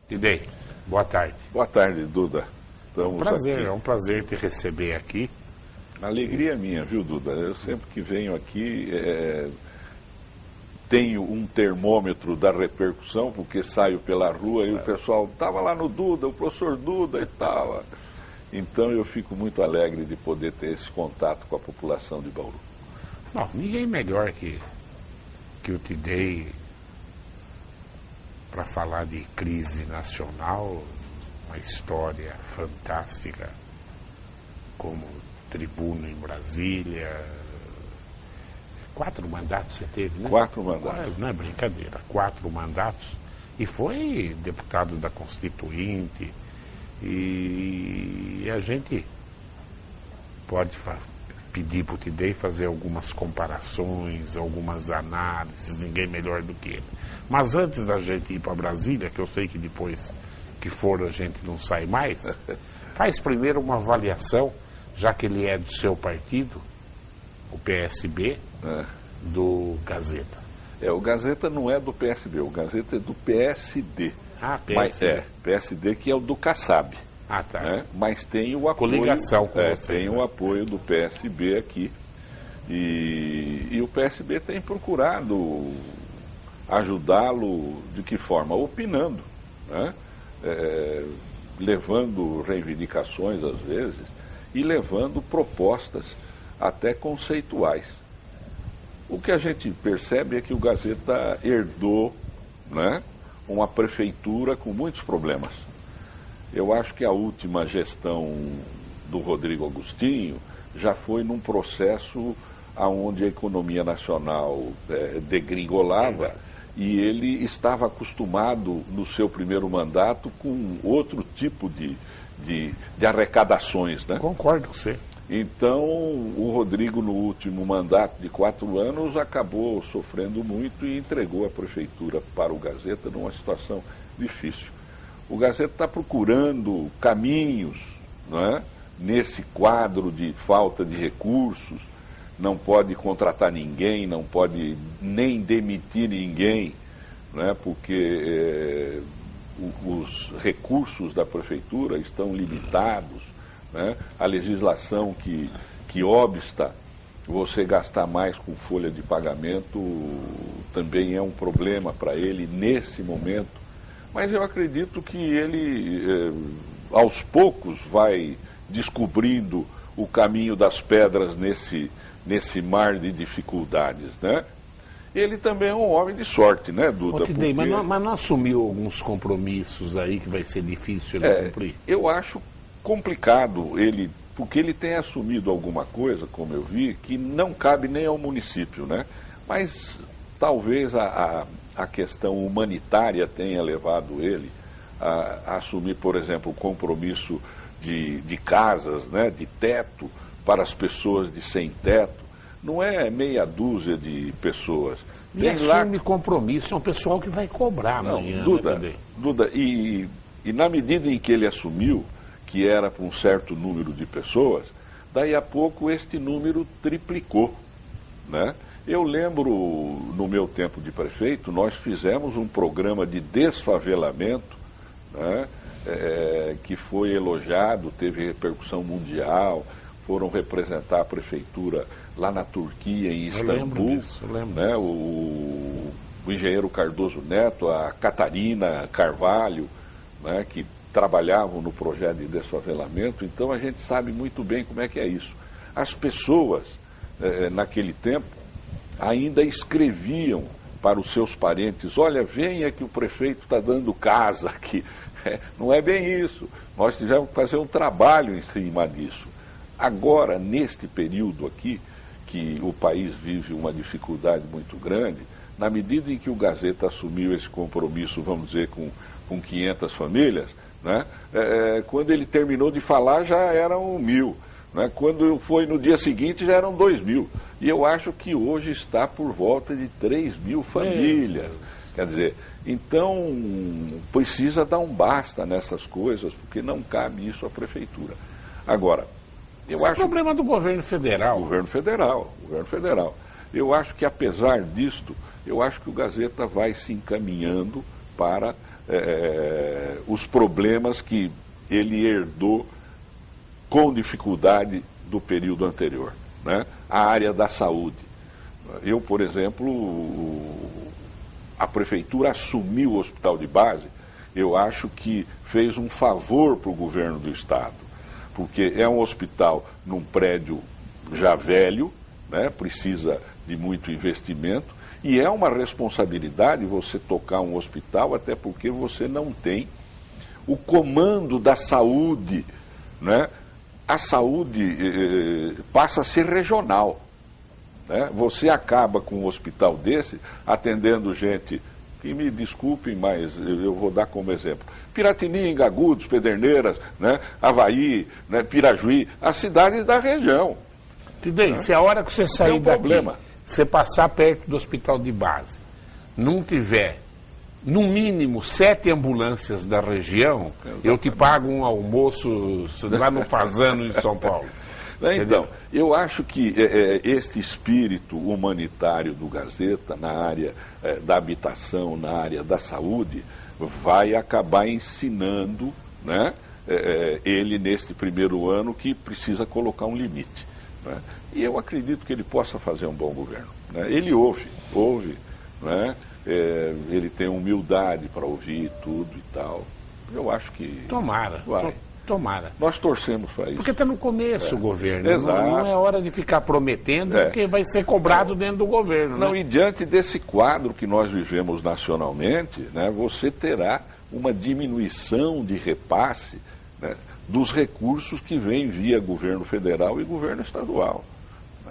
Tidei, boa tarde. Boa tarde, Duda. Estamos É um prazer te receber aqui. A alegria é minha, viu, Duda? Eu sempre que venho aqui tenho um termômetro da repercussão, porque saio pela rua e o pessoal estava lá no Duda, o professor Duda e tal. Então eu fico muito alegre de poder ter esse contato com a população de Bauru. Bom, ninguém melhor que o Tidei para falar de crise nacional, uma história fantástica, como tribuno em Brasília. 4 mandatos você teve, né? 4 mandatos. Não é brincadeira, 4 mandatos. E foi deputado da Constituinte. E a gente pode pedir para o Tidei fazer algumas comparações, algumas análises, ninguém melhor do que ele. Mas antes da gente ir para Brasília, que eu sei que depois que for a gente não sai mais, faz primeiro uma avaliação, já que ele é do seu partido, o PSB, do Gazeta. O Gazeta não é do PSB, o Gazeta é do PSD. Ah, PSD. Mas PSD que é o do Kassab. Ah, tá. Né? Mas tem o apoio. Coligação com você, tem o apoio do PSB aqui. E o PSB tem procurado ajudá-lo de que forma? Opinando, né? Levando reivindicações às vezes e levando propostas até conceituais. O que a gente percebe é que o Gazeta herdou, né, uma prefeitura com muitos problemas. Eu acho que a última gestão do Rodrigo Agostinho já foi num processo onde a economia nacional degringolava e ele estava acostumado no seu primeiro mandato com outro tipo de arrecadações, né? Concordo com você. Então, o Rodrigo, no último mandato de 4 anos, acabou sofrendo muito e entregou a prefeitura para o Gazeta numa situação difícil. O Gazeta está procurando caminhos, não é? Nesse quadro de falta de recursos, não pode contratar ninguém, não pode nem demitir ninguém, não é? Porque os recursos da prefeitura estão limitados. Né? A legislação que obsta você gastar mais com folha de pagamento também é um problema para ele nesse momento. Mas eu acredito que ele, aos poucos, vai descobrindo o caminho das pedras nesse mar de dificuldades, né? Ele também é um homem de sorte, né, Duda? Tidei, mas não assumiu alguns compromissos aí que vai ser difícil ele cumprir? Eu acho complicado ele, porque ele tem assumido alguma coisa, como eu vi, que não cabe nem ao município, né? Mas talvez a questão humanitária tenha levado ele a assumir, por exemplo, o compromisso de casas, né, de teto para as pessoas de sem teto. Não é meia dúzia de pessoas. E assume compromisso, é um pessoal que vai cobrar amanhã. Duda, e na medida em que ele assumiu, que era para um certo número de pessoas, daí a pouco este número triplicou, né? Eu lembro, no meu tempo de prefeito, nós fizemos um programa de desfavelamento, né, que foi elogiado, teve repercussão mundial, foram representar a prefeitura lá na Turquia, em Istambul. Eu lembro né, o engenheiro Cardoso Neto, a Catarina Carvalho, né, que trabalhavam no projeto de desfavelamento. Então a gente sabe muito bem como é que é isso. As pessoas, naquele tempo, ainda escreviam para os seus parentes: olha, venha que o prefeito está dando casa aqui. Não é bem isso. Nós tivemos que fazer um trabalho em cima disso. Agora, neste período aqui, que o país vive uma dificuldade muito grande, na medida em que o Gazeta assumiu esse compromisso, vamos dizer, com 500 famílias, né? Quando ele terminou de falar já eram 1.000, né? Quando foi no dia seguinte já eram 2.000, e eu acho que hoje está por volta de 3.000 famílias. Quer dizer, então precisa dar um basta nessas coisas, porque não cabe isso à prefeitura. Agora, eu acho... é problema do governo federal. Governo federal. Eu acho que, apesar disto, eu acho que o Gazeta vai se encaminhando para os problemas que ele herdou com dificuldade do período anterior, né? A área da saúde. Eu, por exemplo, a prefeitura assumiu o hospital de base, eu acho que fez um favor para o governo do estado, porque é um hospital num prédio já velho, né? Precisa de muito investimento, e é uma responsabilidade você tocar um hospital, até porque você não tem o comando da saúde, né? A saúde passa a ser regional, né? Você acaba com um hospital desse atendendo gente, que me desculpem, mas eu vou dar como exemplo, Piratininga, Agudos, Pederneiras, né? Avaí, né? Pirajuí, as cidades da região. Entendeu? Se a hora que você sair daqui, problema. você passar perto do hospital de base, não tiver, no mínimo, 7 ambulâncias da região, exatamente, eu te pago um almoço lá no Fazano, em São Paulo. Então, eu acho que este espírito humanitário do Gazeta, na área da habitação, na área da saúde, vai acabar ensinando, né, ele, neste primeiro ano, que precisa colocar um limite, né? E eu acredito que ele possa fazer um bom governo, né? Ele ouve, né? Ele tem humildade para ouvir tudo e tal. Eu acho que tomara, vai. Tomara. Nós torcemos para isso. Porque está no começo o governo. Exato. Não é hora de ficar prometendo, porque vai ser cobrado dentro do governo. Não, né? E diante desse quadro que nós vivemos nacionalmente, né, você terá uma diminuição de repasse, né, dos recursos que vêm via governo federal e governo estadual.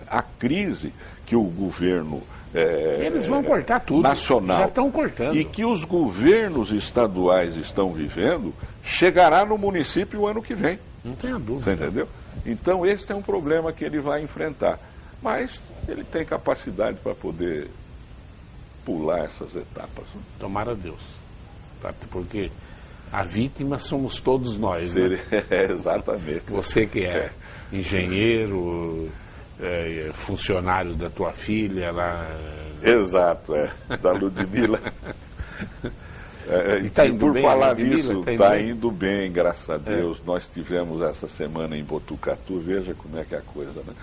A crise que o governo eles vão cortar tudo. nacional Já estão cortando. E que os governos estaduais estão vivendo, chegará no município o ano que vem. Não tenha dúvida. Você entendeu? Então esse é um problema que ele vai enfrentar. Mas ele tem capacidade para poder pular essas etapas. Tomara a Deus. Porque a vítima somos todos nós. Né? Exatamente. Você que é engenheiro, funcionário da tua filha lá. Exato, da Ludmila. E tá indo por bem, falar Ludmila, nisso, está indo bem, graças a Deus. Nós tivemos essa semana em Botucatu, veja como é que é a coisa, né?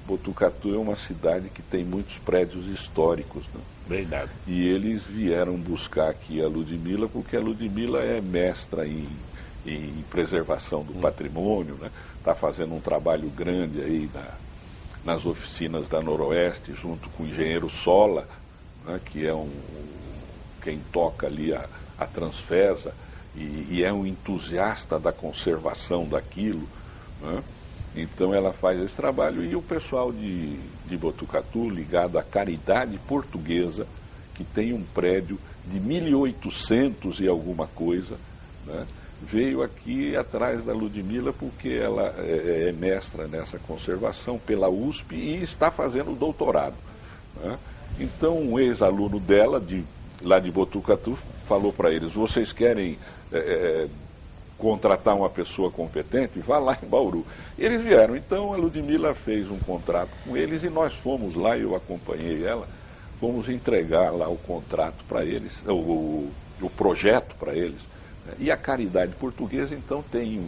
Botucatu é uma cidade que tem muitos prédios históricos, né? Verdade. E eles vieram buscar aqui a Ludmila, porque a Ludmila é mestra em preservação do patrimônio, né? Está fazendo um trabalho grande aí nas oficinas da Noroeste, junto com o engenheiro Sola, né? Que é quem toca ali a Transfesa e é um entusiasta da conservação daquilo, né? Então ela faz esse trabalho e o pessoal de Botucatu, ligado à Caridade Portuguesa, que tem um prédio de 1800 e alguma coisa, né? Veio aqui atrás da Ludmila porque ela é mestra nessa conservação pela USP e está fazendo doutorado, né? Então um ex-aluno dela, lá de Botucatu, falou para eles: vocês querem contratar uma pessoa competente? Vá lá em Bauru. Eles vieram, então a Ludmila fez um contrato com eles e nós fomos lá, eu acompanhei ela, fomos entregar lá o contrato para eles, o projeto para eles. E a Caridade Portuguesa, então, tem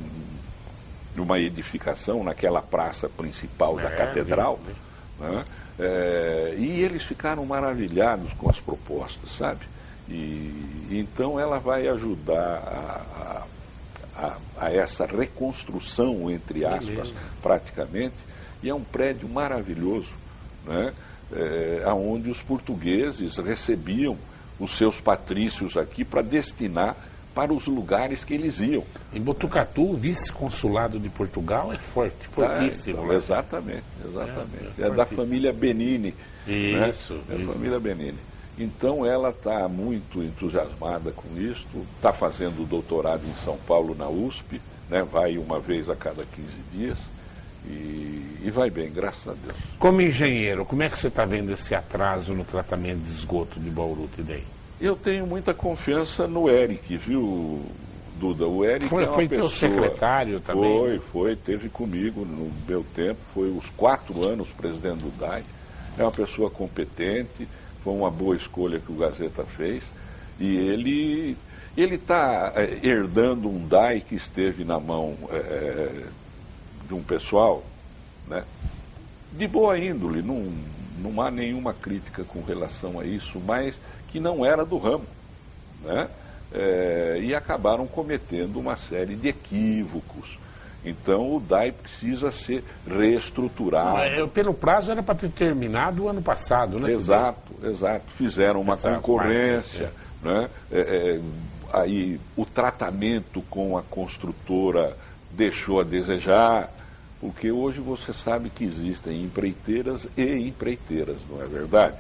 uma edificação naquela praça principal da catedral, né? E eles ficaram maravilhados com as propostas, sabe? E então ela vai ajudar a essa reconstrução, entre aspas, praticamente, e é um prédio maravilhoso, né? Onde os portugueses recebiam os seus patrícios aqui para destinar para os lugares que eles iam. Em Botucatu, o vice-consulado de Portugal é fortíssimo. Então, exatamente. É da família Benini. Isso. Né? É da família Benini. Então ela está muito entusiasmada com isso, está fazendo doutorado em São Paulo na USP, né? Vai uma vez a cada 15 dias e vai bem, graças a Deus. Como engenheiro, como é que você está vendo esse atraso no tratamento de esgoto de Bauru today? Eu tenho muita confiança no Eric, viu, Duda? O Eric é uma foi pessoa... teu secretário também? Foi, teve comigo no meu tempo, foi os 4 anos presidente do DAI. É uma pessoa competente, foi uma boa escolha que o Gazeta fez. E Ele está herdando um DAI que esteve na mão de um pessoal, né, de boa índole, não há nenhuma crítica com relação a isso, mas que não era do ramo, né, e acabaram cometendo uma série de equívocos. Então o DAI precisa ser reestruturado. Pelo prazo era para ter terminado o ano passado, né? Exato. Fizeram uma concorrência, né? Aí o tratamento com a construtora deixou a desejar, porque hoje você sabe que existem empreiteiras e empreiteiras, não é verdade?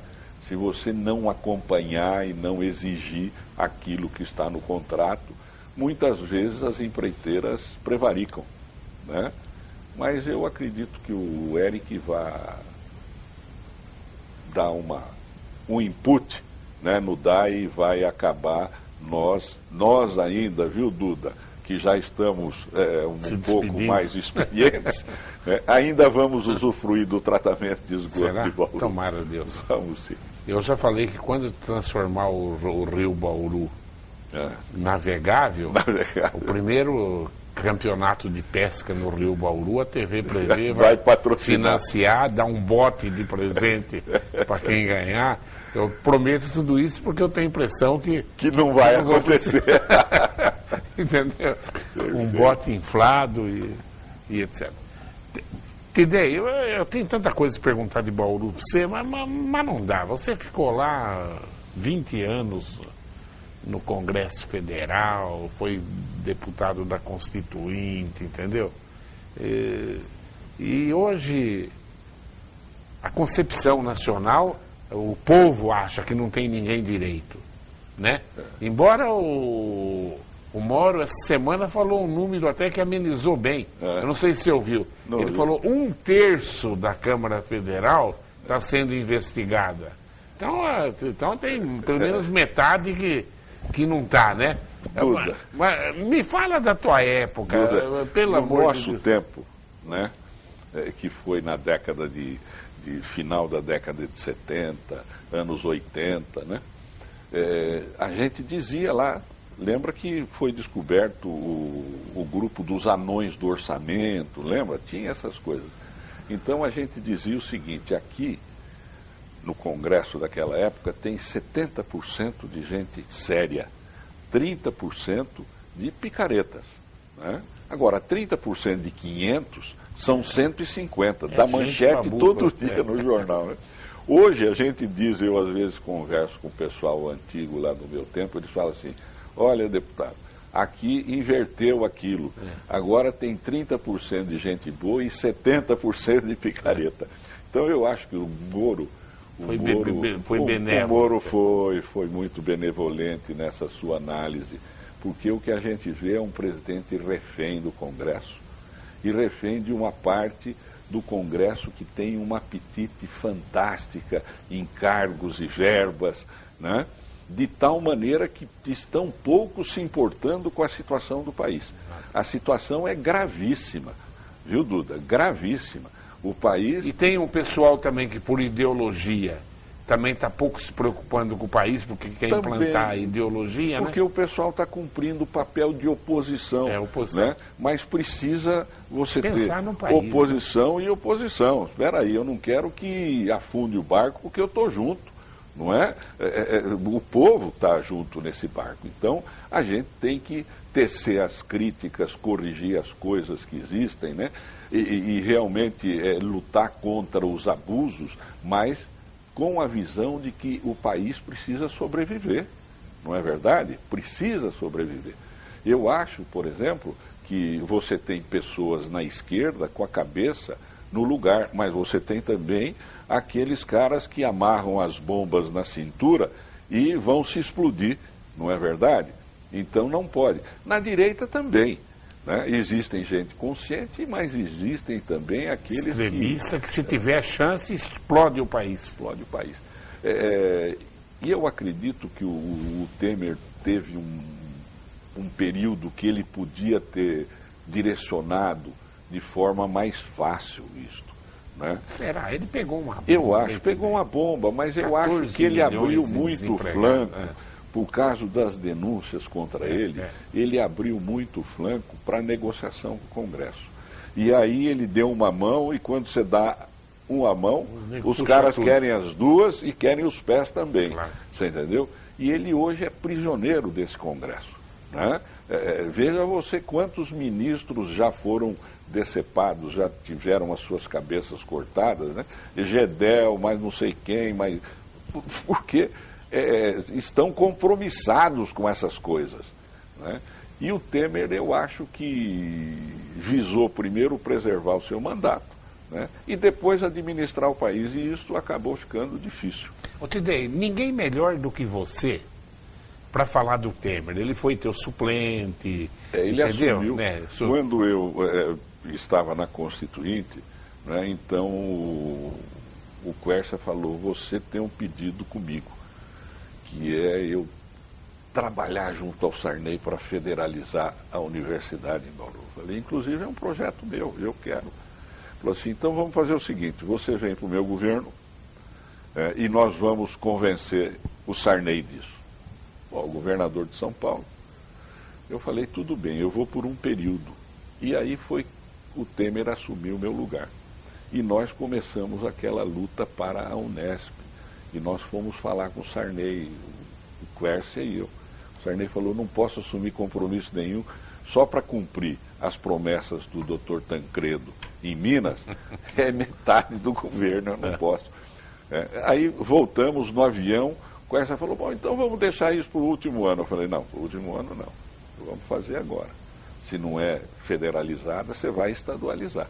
Se você não acompanhar e não exigir aquilo que está no contrato, muitas vezes as empreiteiras prevaricam, né? Mas eu acredito que o Eric vai dar um input, né, no DAI e vai acabar nós ainda, viu, Duda, que já estamos um pouco mais experientes, né, ainda vamos usufruir do tratamento de esgoto de Bauru. Tomara Deus. Vamos sim. Eu já falei que quando transformar o rio Bauru navegável, o primeiro campeonato de pesca no rio Bauru, a TV prevê vai patrocinar, financiar, dar um bote de presente para quem ganhar. Eu prometo tudo isso porque eu tenho a impressão que não vai acontecer. Entendeu? Um bote inflado e etc. Tidei, eu tenho tanta coisa a perguntar de Bauru para você, mas não dá. Você ficou lá 20 anos no Congresso Federal, foi deputado da Constituinte, entendeu? E hoje a concepção nacional, o povo acha que não tem ninguém direito, né? Embora o Moro essa semana falou um número até que amenizou bem. Eu não sei se você ouviu. Ele falou 1/3 da Câmara Federal está sendo investigada. Então tem pelo menos metade que não está, né? Mas me fala da tua época, Duda, pelo amor de Deus. No nosso tempo, né, que foi na década de final da década de 70, anos 80, né, a gente dizia lá, lembra que foi descoberto o grupo dos anões do orçamento, lembra? Tinha essas coisas. Então a gente dizia o seguinte, aqui no Congresso daquela época tem 70% de gente séria, 30% de picaretas, né? Agora, 30% de 500 são 150, dá manchete todo dia no jornal, né? Hoje a gente diz, eu às vezes converso com o pessoal antigo lá do meu tempo, eles falam assim, olha, deputado, aqui inverteu aquilo, agora tem 30% de gente boa e 70% de picareta. Então eu acho que o Moro foi muito benevolente nessa sua análise, porque o que a gente vê é um presidente refém do Congresso e refém de uma parte do Congresso que tem uma apetite fantástica em cargos e verbas, né? De tal maneira que estão pouco se importando com a situação do país. A situação é gravíssima, viu, Duda? Gravíssima. O país... E tem um pessoal também que, por ideologia, também está pouco se preocupando com o país, porque quer implantar a ideologia, porque, né? O pessoal está cumprindo o papel de oposição. Oposição. Né? Mas precisa você pensar ter no país, oposição, né? E oposição. Espera aí, eu não quero que afunde o barco, porque eu estou junto. Não é? O povo está junto nesse barco. Então, a gente tem que tecer as críticas, corrigir as coisas que existem, né? E realmente lutar contra os abusos, mas com a visão de que o país precisa sobreviver. Não é verdade? Precisa sobreviver. Eu acho, por exemplo, que você tem pessoas na esquerda com a cabeça no lugar, mas você tem também aqueles caras que amarram as bombas na cintura e vão se explodir, não é verdade? Então não pode. Na direita também, né? Existem gente consciente, mas existem também aqueles extremista que se tiver chance explode o país. Explode o país. E eu acredito que o Temer teve um período que ele podia ter direcionado de forma mais fácil isto. Né? Será? Ele pegou uma bomba. Eu acho, pegou uma bomba, mas eu acho que ele abriu muito o flanco por causa das denúncias contra ele, ele abriu muito o flanco para negociação com o Congresso. E aí ele deu uma mão, e quando você dá uma mão, os caras querem as duas e querem os pés também. Claro. Você entendeu? E ele hoje é prisioneiro desse Congresso. Né? Veja você quantos ministros já foram decepados, já tiveram as suas cabeças cortadas, né? Gedel, mais não sei quem, mas... porque estão compromissados com essas coisas. Né? E o Temer, eu acho que visou primeiro preservar o seu mandato, né? E depois administrar o país, e isso acabou ficando difícil. Ô Tidei, ninguém melhor do que você para falar do Temer. Ele foi teu suplente, ele entendeu? Assumiu, né? Quando eu estava na Constituinte, né, então o Quercia falou, você tem um pedido comigo, que é eu trabalhar junto ao Sarney para federalizar a universidade em Bauru. Eu falei, inclusive é um projeto meu, eu quero. Falou assim, então vamos fazer o seguinte, você vem para o meu governo e nós vamos convencer o Sarney disso. O governador de São Paulo. Eu falei, tudo bem, eu vou por um período. E aí foi o Temer assumiu o meu lugar. E nós começamos aquela luta para a Unesp. E nós fomos falar com o Sarney, o Quercia e eu. O Sarney falou, não posso assumir compromisso nenhum só para cumprir as promessas do Dr. Tancredo em Minas, é metade do governo, eu não posso. Aí voltamos no avião, o Quercia falou, bom, então vamos deixar isso para o último ano. Eu falei, não, para o último ano não, vamos fazer agora. Se não é federalizada, você vai estadualizar.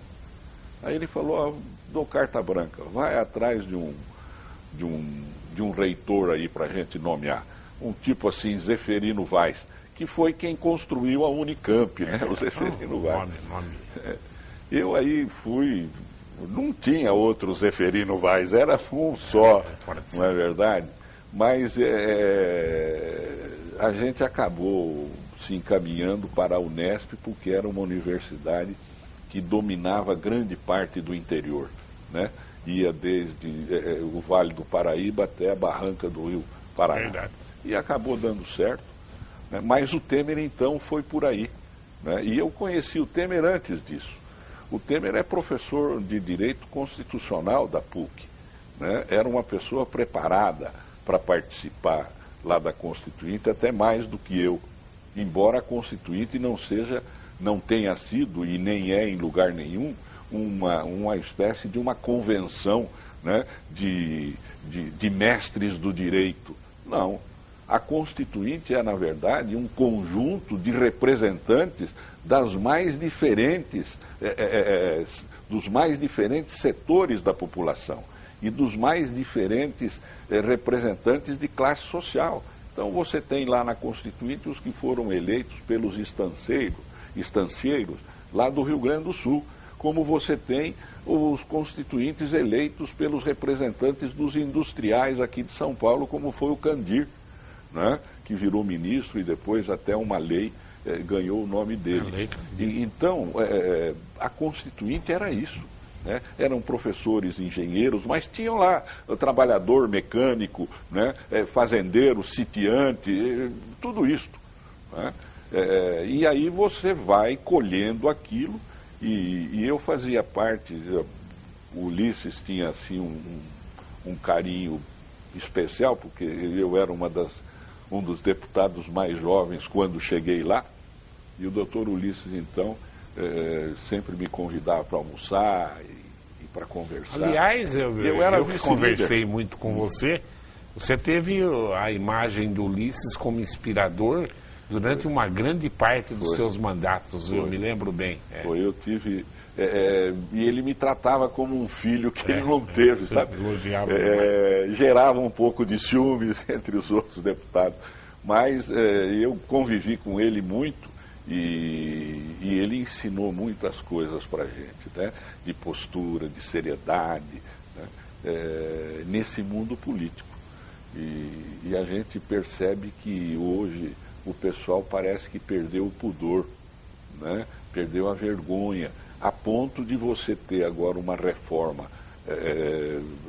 Aí ele falou, dou carta branca, vai atrás de um reitor aí para a gente nomear, um tipo assim, Zeferino Vaz, que foi quem construiu a Unicamp, né, o Zeferino Vaz. Eu aí fui, não tinha outro Zeferino Vaz, era um só, não é verdade? Mas a gente acabou se encaminhando para a Unesp, porque era uma universidade que dominava grande parte do interior, né? Ia desde o Vale do Paraíba até a barranca do Rio Paraná. Verdade. E acabou dando certo, né? Mas o Temer então foi por aí, né? E eu conheci o Temer antes disso. O Temer é professor de Direito Constitucional da PUC, né? Era uma pessoa preparada para participar lá da Constituinte, até mais do que eu, embora a Constituinte não tenha sido e nem é em lugar nenhum uma espécie de uma convenção, né, de mestres do direito. Não. A Constituinte é, na verdade, um conjunto de representantes dos mais diferentes setores da população e dos mais diferentes representantes de classe social. Então você tem lá na Constituinte os que foram eleitos pelos estancieiros lá do Rio Grande do Sul, como você tem os constituintes eleitos pelos representantes dos industriais aqui de São Paulo, como foi o Candir, né, que virou ministro e depois até uma lei ganhou o nome dele. Então, a Constituinte era isso. Né? Eram professores, engenheiros, mas tinham lá trabalhador, mecânico, né? Fazendeiro, sitiante, tudo isso. Né? E aí você vai colhendo aquilo, e eu fazia parte, o Ulisses tinha assim um carinho especial, porque eu era um dos deputados mais jovens quando cheguei lá, e o doutor Ulisses então sempre me convidava para almoçar e para conversar. Aliás, eu conversei muito com você. Você teve a imagem do Ulisses como inspirador durante uma grande parte dos seus mandatos, eu me lembro bem. Eu tive... e ele me tratava como um filho que ele não teve, sabe? Gerava um pouco de ciúmes entre os outros deputados. Mas eu convivi com ele muito, e ele ensinou muitas coisas para a gente, né? De postura, de seriedade, né? Nesse mundo político. E a gente percebe que hoje o pessoal parece que perdeu o pudor, né? Perdeu a vergonha, a ponto de você ter agora uma reforma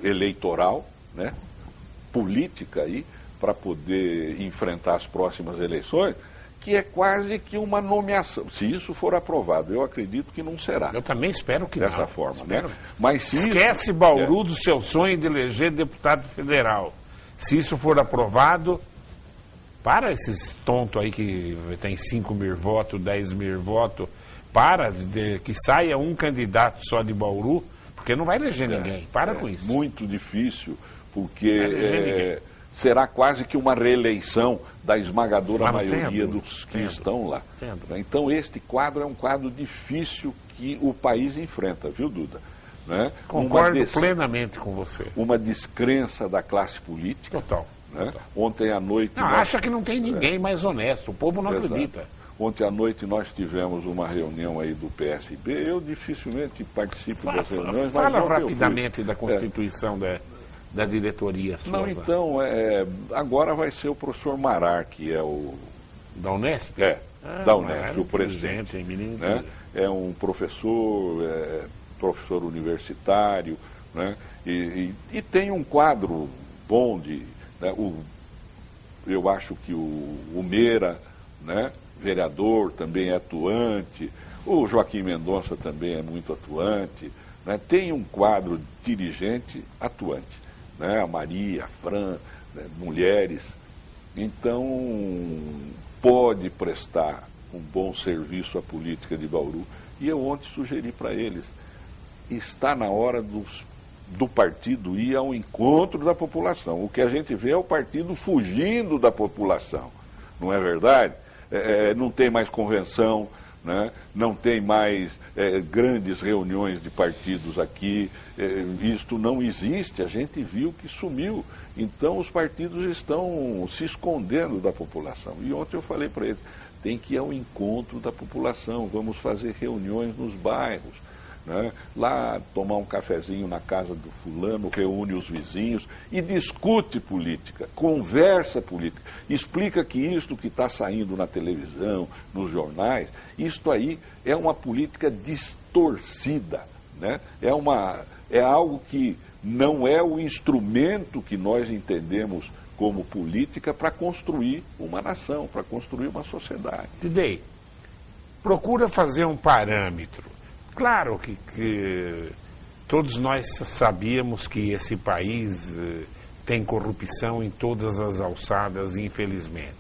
eleitoral, né? Política aí, para poder enfrentar as próximas eleições, que é quase que uma nomeação. Se isso for aprovado, eu acredito que não será. Eu também espero que dessa não. forma, Espero. né? Mas se Esquece isso, Bauru do seu sonho de eleger deputado federal. Se isso for aprovado, para esses tontos aí que tem 5 mil votos, 10 mil votos, que saia um candidato só de Bauru, porque não vai eleger ninguém. Para com isso. Muito difícil, porque será quase que uma reeleição da esmagadora maioria dos que estão lá. Então este quadro é um quadro difícil que o país enfrenta, viu, Duda? Né? Concordo plenamente com você. Uma descrença da classe política. Total. Né? Ontem à noite... Acha que não tem ninguém mais honesto, o povo não acredita. Ontem à noite nós tivemos uma reunião aí do PSB, eu dificilmente participo das reuniões. Fala rapidamente da constituição da diretoria sua. Não, então, agora vai ser o professor Marar, que é o... Da Unesp? Da Unesp, o presidente. Né? É um professor universitário, né? E tem um quadro bom de... Né? Eu acho que o Meira, né? Vereador, também é atuante, o Joaquim Mendonça também é muito atuante, né? Tem um quadro dirigente atuante, né? A Maria, a Fran, né? Mulheres, então pode prestar um bom serviço à política de Bauru. E eu ontem sugeri para eles, está na hora do partido ir ao encontro da população. O que a gente vê é o partido fugindo da população, não é verdade? Não tem mais convenção, né? Não tem mais grandes reuniões de partidos aqui, isto não existe, a gente viu que sumiu. Então os partidos estão se escondendo da população. E ontem eu falei para eles, tem que ir ao encontro da população, vamos fazer reuniões nos bairros, né? Lá tomar um cafezinho na casa do fulano, reúne os vizinhos e discute política, conversa política, explica que isto que está saindo na televisão, nos jornais, isto aí é uma política distorcida, né? É algo que não é o instrumento que nós entendemos como política para construir uma nação, para construir uma sociedade. Tidei, procura fazer um parâmetro. Claro que todos nós sabíamos que esse país tem corrupção em todas as alçadas, infelizmente.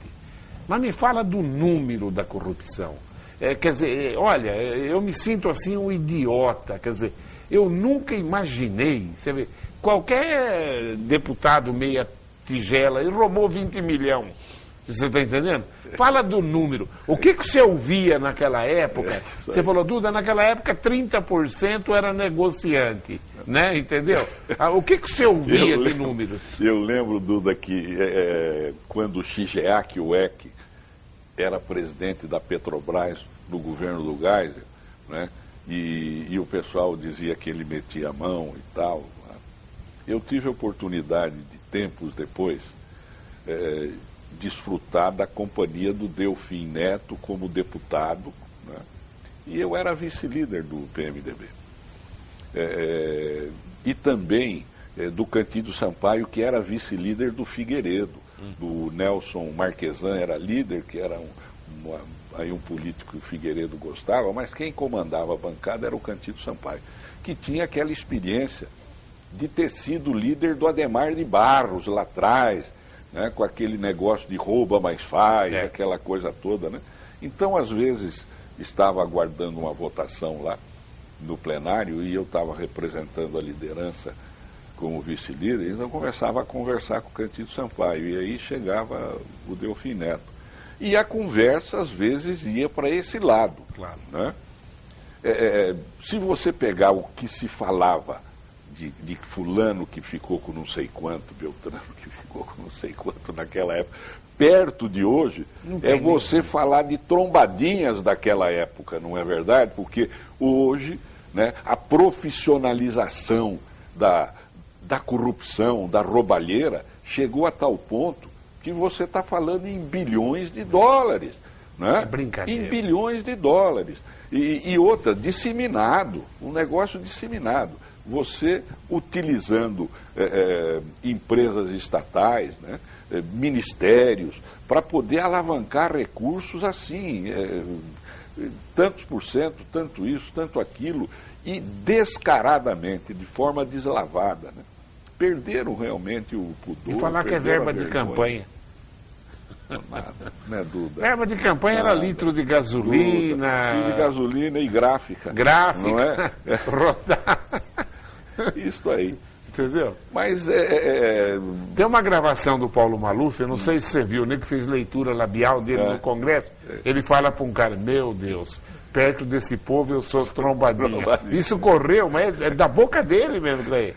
Mas me fala do número da corrupção. Quer dizer, olha, eu me sinto assim um idiota. Quer dizer, eu nunca imaginei, você vê, qualquer deputado meia tigela e roubou 20 milhões. Você está entendendo? Fala do número. O que você ouvia naquela época? Você falou, Duda, naquela época 30% era negociante, né? Entendeu? O que você ouvia de números? Eu lembro, Duda, que quando o Shigeaki Ueki era presidente da Petrobras, no governo do Geisel, né? E o pessoal dizia que ele metia a mão e tal. Eu tive a oportunidade de tempos depois desfrutar da companhia do Delfim Neto como deputado, né? E eu era vice-líder do PMDB. E também do Candido Sampaio, que era vice-líder do Figueiredo. Do Nelson Marquesan era líder, que era um político que o Figueiredo gostava, mas quem comandava a bancada era o Candido Sampaio, que tinha aquela experiência de ter sido líder do Adhemar de Barros lá atrás, né, com aquele negócio de rouba mais faz, aquela coisa toda, né? Então, às vezes, estava aguardando uma votação lá no plenário e eu estava representando a liderança como vice-líder, então eu começava a conversar com o Candido Sampaio, e aí chegava o Delfim Neto. E a conversa, às vezes, ia para esse lado. Claro. Né? Se você pegar o que se falava de fulano que ficou com não sei quanto, Beltrano que ficou com não sei quanto naquela época, perto de hoje, você falar de trombadinhas daquela época, não é verdade? Porque hoje, né, a profissionalização da corrupção, da roubalheira, chegou a tal ponto que você está falando em bilhões de dólares. Né? É brincadeira. Em bilhões de dólares. E outra, disseminado, um negócio disseminado. você utilizando empresas estatais, né, ministérios, para poder alavancar recursos assim, tantos por cento, tanto isso, tanto aquilo, e descaradamente, de forma deslavada, né? Perderam realmente o pudor. E falar que é verba de campanha. Nada, né, Duda? Verba de campanha era litro de gasolina. Litro de gasolina e gráfica. Gráfica. Não é? Rodar. Isso aí. Entendeu? Mas Tem uma gravação do Paulo Maluf, eu não sei se você viu, nem que fez leitura labial dele no Congresso. Ele fala para um cara, meu Deus, perto desse povo eu sou trombadinha. Isso correu, mas é da boca dele mesmo, Cleia.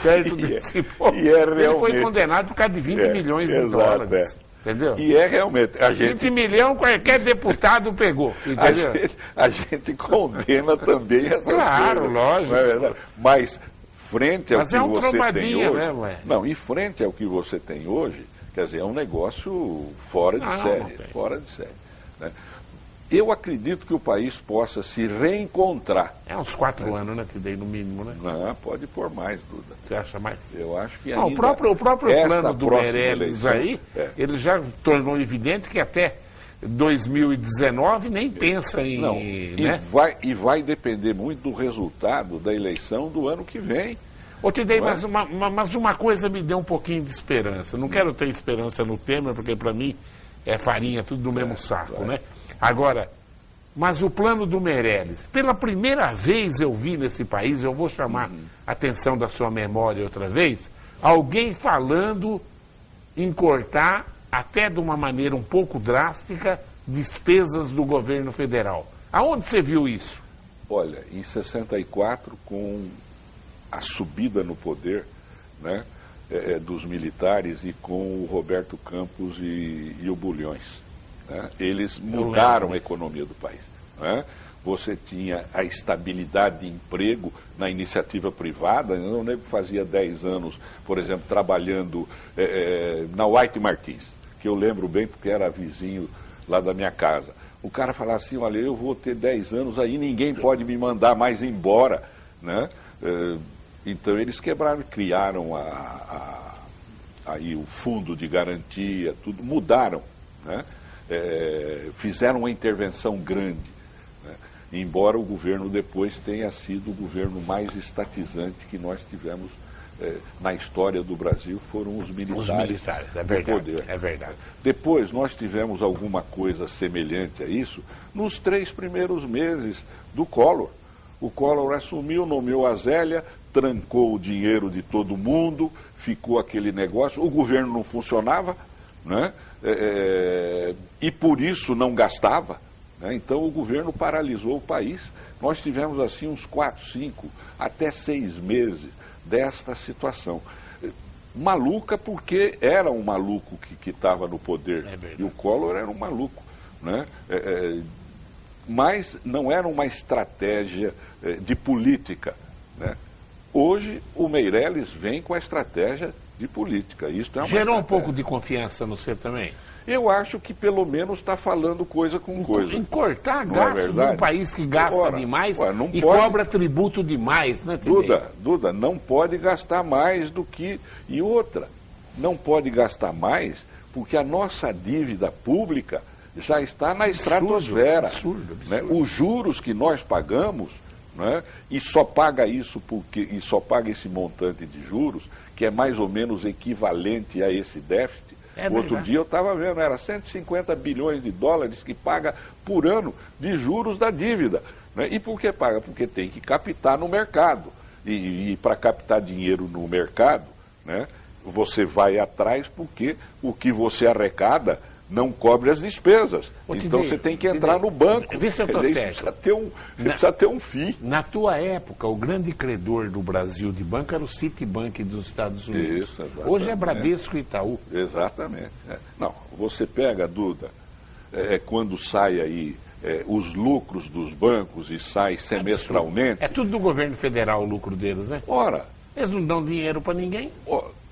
Perto desse povo. Ele foi condenado por causa de 20 milhões de dólares. Entendeu? E é realmente. A gente, 20 milhões qualquer deputado pegou. Entendeu? A gente condena também essas coisas. Claro, lógico. Não é verdade? Mas frente ao que é um você tem trombadinha hoje. Mesmo, é. Não, em frente ao que você tem hoje, quer dizer, é um negócio fora de série. Fora de série. Né? Eu acredito que o país possa se reencontrar. É uns 4 anos, né? Que dei no mínimo, né? Não, pode pôr mais, Duda. Você acha mais? Eu acho que não, ainda... O próprio plano do Meirelles eleição, aí, ele já tornou evidente que até 2019 nem pensa em... Não, né? e vai depender muito do resultado da eleição do ano que vem. Eu te dei mas uma coisa me deu um pouquinho de esperança. Não quero ter esperança no Temer, porque para mim é farinha, tudo do mesmo saco, né? Agora, mas o plano do Meirelles, pela primeira vez eu vi nesse país, eu vou chamar a atenção da sua memória outra vez, alguém falando em cortar, até de uma maneira um pouco drástica, despesas do governo federal. Aonde você viu isso? Olha, em 64, com a subida no poder, né, dos militares e com o Roberto Campos e o Bulhões. Né? Eles mudaram a economia do país. Né? Você tinha a estabilidade de emprego na iniciativa privada. Eu lembro que fazia 10 anos, por exemplo, trabalhando na White Martins, que eu lembro bem porque era vizinho lá da minha casa. O cara falava assim, olha, eu vou ter 10 anos aí, ninguém pode me mandar mais embora. Né? Então eles quebraram, criaram aí o fundo de garantia, tudo, mudaram, né? Fizeram uma intervenção grande, né? Embora o governo depois tenha sido o governo mais estatizante que nós tivemos na história do Brasil, foram os militares é verdade, do poder. É verdade. Depois nós tivemos alguma coisa semelhante a isso nos 3 primeiros meses do Collor. O Collor assumiu, nomeou a Zélia, trancou o dinheiro de todo mundo, ficou aquele negócio, o governo não funcionava, né? E por isso não gastava, né? Então o governo paralisou o país. Nós tivemos assim uns 4, 5, até 6 meses desta situação. Maluca porque era um maluco que estava no poder, e o Collor era um maluco, né? Mas não era uma estratégia de política, né? Hoje o Meirelles vem com a estratégia de política. Isso é uma Gerou estratégia. Um pouco de confiança no você também? Eu acho que pelo menos está falando coisa com coisa. Em cortar não gasto num país que gasta demais e cobra tributo demais, né, Duda, não pode gastar mais do que... E outra, não pode gastar mais porque a nossa dívida pública já está na estratosfera. Absurdo. Né? Os juros que nós pagamos, né? E só paga esse montante de juros, que é mais ou menos equivalente a esse déficit. Outro dia eu estava vendo, era 150 bilhões de dólares que paga por ano de juros da dívida. Né? E por que paga? Porque tem que captar no mercado. E para captar dinheiro no mercado, né, você vai atrás porque o que você arrecada não cobre as despesas. Então você tem que entrar no banco. Vê se eu estou certo. Precisa ter um fim. Na tua época, o grande credor do Brasil de banco era o Citibank dos Estados Unidos. Isso, hoje é Bradesco e Itaú. Exatamente. Não, você pega, Duda, quando sai aí os lucros dos bancos e sai semestralmente... É tudo do governo federal o lucro deles, né? Ora... Eles não dão dinheiro para ninguém.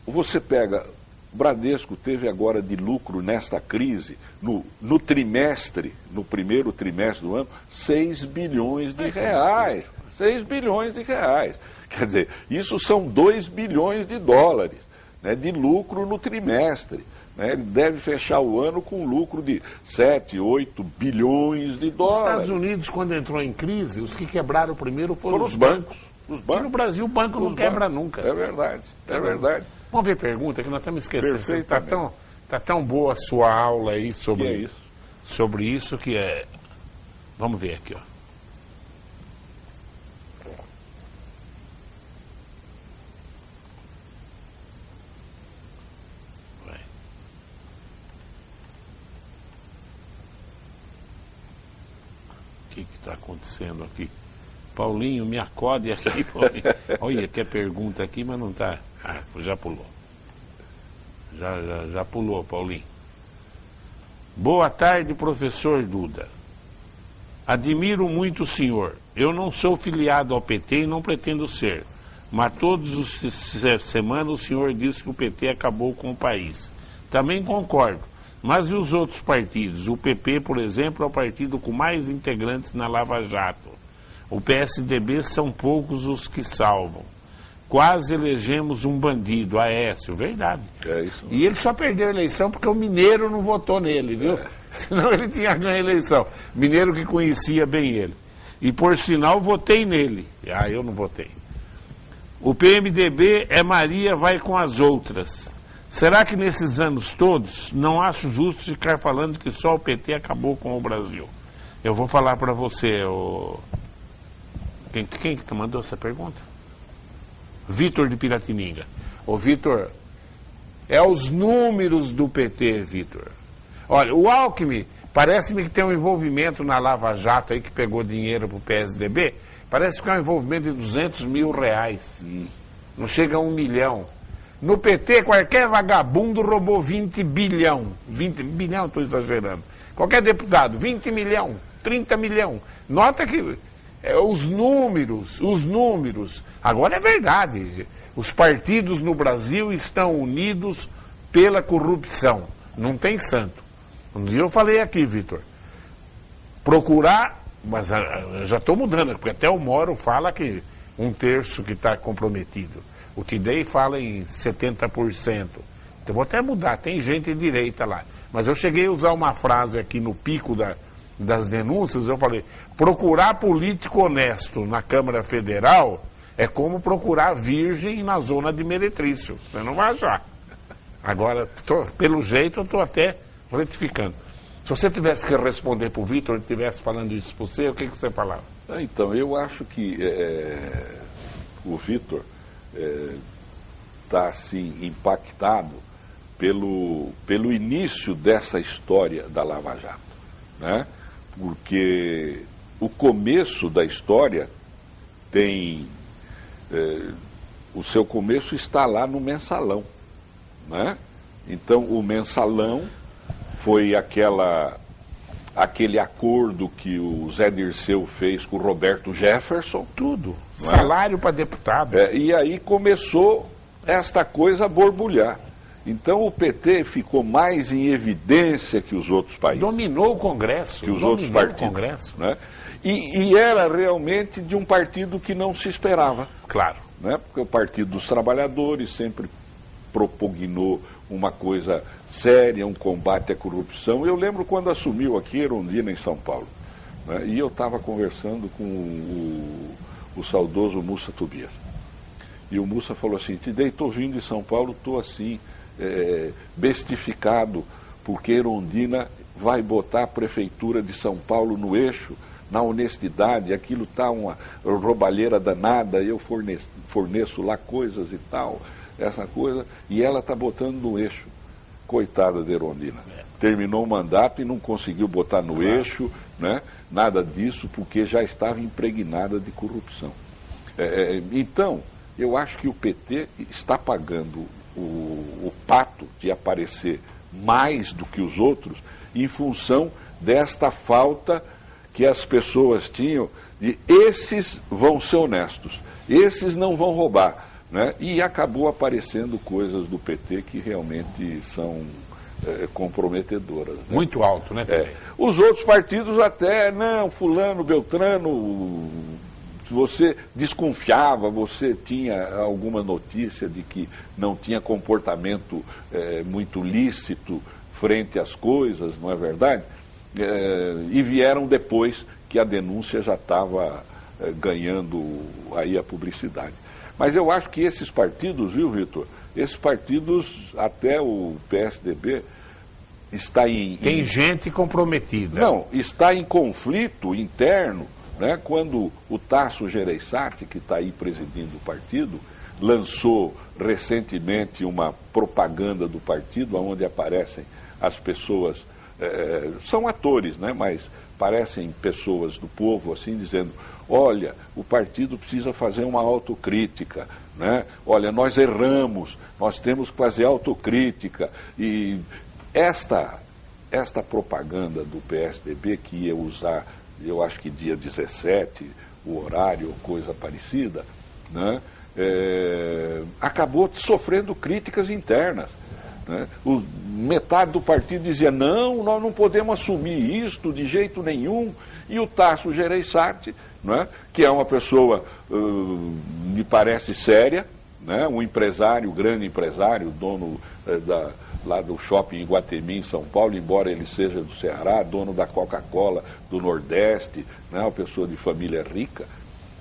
Você pega... Bradesco teve agora de lucro nesta crise, no trimestre, no primeiro trimestre do ano, 6 bilhões de reais. 6 bilhões de reais. Quer dizer, isso são 2 bilhões de dólares, né, de lucro no trimestre. Né? Ele deve fechar o ano com lucro de 7, 8 bilhões de dólares. Os Estados Unidos, quando entrou em crise, os que quebraram primeiro foram os bancos. E no Brasil o banco não quebra nunca. É verdade, é verdade. Vamos ver pergunta, que nós estamos esquecendo. Está tão boa a sua aula aí sobre isso que é... Vamos ver aqui, ó. O que está acontecendo aqui? Paulinho, me acode aqui, Paulinho. Olha, quer pergunta aqui, mas não está. Ah, já pulou. Já pulou, Paulinho. Boa tarde, professor Duda. Admiro muito o senhor. Eu não sou filiado ao PT e não pretendo ser. Mas todas as semanas o senhor diz que o PT acabou com o país. Também concordo. Mas e os outros partidos? O PP, por exemplo, é o partido com mais integrantes na Lava Jato. O PSDB são poucos os que salvam. Quase elegemos um bandido, Aécio, verdade. É isso. E ele só perdeu a eleição porque o mineiro não votou nele, viu? Senão ele tinha ganho a eleição. Mineiro que conhecia bem ele. E por sinal, votei nele. Ah, eu não votei. O PMDB é Maria vai com as outras. Será que nesses anos todos não acho justo ficar falando que só o PT acabou com o Brasil? Eu vou falar para você, Quem que mandou essa pergunta? Vitor de Piratininga. Ô Vitor, é os números do PT, Vitor. Olha, o Alckmin parece-me que tem um envolvimento na Lava Jato aí que pegou dinheiro pro PSDB. Parece que é um envolvimento de 200 mil reais. Não chega a 1 milhão. No PT, qualquer vagabundo roubou 20 bilhão. 20 bilhão, estou exagerando. Qualquer deputado, 20 milhão, 30 milhão. Nota que os números. Agora é verdade. Os partidos no Brasil estão unidos pela corrupção. Não tem santo. Um dia eu falei aqui, Vitor, procurar, mas já estou mudando, porque até o Moro fala que 1/3 que está comprometido. O Tidei fala em 70%. Então vou até mudar, tem gente de direita lá. Mas eu cheguei a usar uma frase aqui no pico das denúncias, eu falei, procurar político honesto na Câmara Federal é como procurar virgem na zona de Meretrício. Você não vai achar. Agora, pelo jeito, eu estou até retificando. Se você tivesse que responder para o Vitor, ele estivesse falando isso para você, o que você falava? Então, eu acho que o Vitor está, assim, impactado pelo início dessa história da Lava Jato, né? Porque o começo da história tem... o seu começo está lá no Mensalão, né? Então, o Mensalão foi aquele acordo que o Zé Dirceu fez com o Roberto Jefferson. Tudo. Salário para deputado. E aí começou esta coisa a borbulhar. Então o PT ficou mais em evidência que os outros países. Dominou o Congresso. Que os outros partidos. O Congresso. Né? E era realmente de um partido que não se esperava. Claro. Né? Porque o Partido dos Trabalhadores sempre propugnou uma coisa séria, um combate à corrupção. Eu lembro quando assumiu aqui Erundina em São Paulo, né? E eu estava conversando com o saudoso Mussa Tobias. E o Mussa falou assim, Tidei, estou vindo de São Paulo, estou assim, bestificado, porque Erundina vai botar a prefeitura de São Paulo no eixo, na honestidade, aquilo está uma roubalheira danada, eu forneço lá coisas e tal, essa coisa, e ela está botando no eixo. Coitada de Erundina. Terminou o mandato e não conseguiu botar no eixo, né? Nada disso, porque já estava impregnada de corrupção. Então, eu acho que o PT está pagando o pato de aparecer mais do que os outros em função desta falta que as pessoas tinham de esses vão ser honestos, esses não vão roubar. Né? E acabou aparecendo coisas do PT que realmente são comprometedoras. Né? Muito alto, né? Os outros partidos até, não, fulano, beltrano, você desconfiava, você tinha alguma notícia de que não tinha comportamento muito lícito frente às coisas, não é verdade? E vieram depois que a denúncia já estava ganhando aí a publicidade. Mas eu acho que esses partidos, viu, Vitor? Esses partidos, até o PSDB, está Tem gente comprometida. Não, está em conflito interno, né? Quando o Tasso Gereissati, que está aí presidindo o partido, lançou recentemente uma propaganda do partido, onde aparecem as pessoas, são atores, né? Mas parecem pessoas do povo, assim, dizendo: olha, o partido precisa fazer uma autocrítica, né? Olha, nós erramos, nós temos que fazer autocrítica. E esta propaganda do PSDB, que ia usar, eu acho que dia 17, o horário ou coisa parecida, né? Acabou sofrendo críticas internas. Né? Metade do partido dizia: não, nós não podemos assumir isto de jeito nenhum. E o Tasso Gereissati, né, que é uma pessoa, me parece, séria, né, um empresário, grande empresário, dono lá do shopping Iguatemi, em São Paulo, embora ele seja do Ceará, dono da Coca-Cola do Nordeste, né, uma pessoa de família rica.